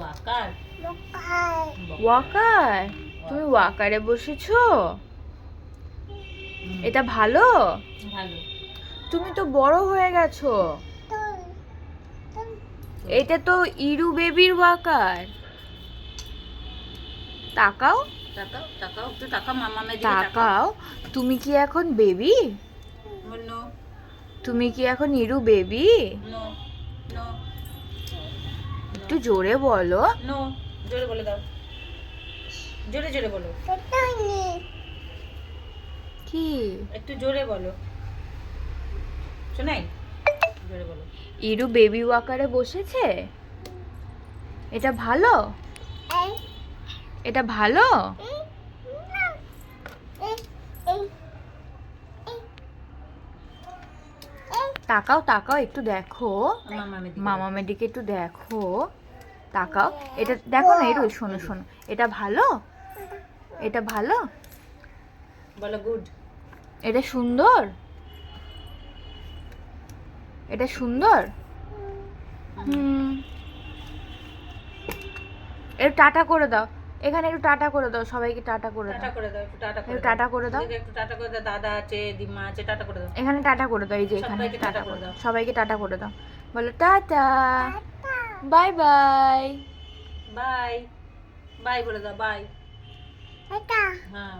ওয়াকার। ওয়াকার, তুমি ওয়াকারে বসেছো? এটা ভালো? ভালো। তুমি তো বড় হয়ে গেছো। এটা তো ইরু বেবির ওয়াকার। তাকাও তাকাও তাকাও, একটু তাকাও, মামামের দিকে তাকাও। তাকাও, তুমি কি এখন বেবি? নো তুমি কি এখন ইরু বেবি? নো নো একটু জোরে বলো। নো, জোরে বলে দাও, জোরে জোরে বলো, কি? একটু জোরে বলো, শোনাই, জোরে বলো। ইরু বেবি ওয়াকারে বসেছে। এটা ভালো? এটা ভালো? তাকাও তাকাও, একটু দেখো মামামের দিকে মামামের দিকে, একটু দেখো, তাকাও। এটা দেখো না ইরু, শোনো শোনো, এটা ভালো? এটা ভালো? বলো গুড। এটা সুন্দর? এটা সুন্দর? হুম। একটু টাটা করে দাও, এখানে একটু টাটা করে দাও, সবাইকে টাটা করে টাটা দাও। করে দাও, একটু টাটা করে একটু দাও, টাটা করে দাও, ওদেরকে একটু টাটা করে দাও, দাদা আছে, দিমা আছে, টাটা করে দাও। এখানে টাটা করে দাও, এই যে এখানে সবাইকে টাটা টাটা করে করে দাও, দাও। সবাইকে টাটা করে দাও। বলো tata, bye bye. Bye, bye বলে দাও, বাই। হ্যাঁ।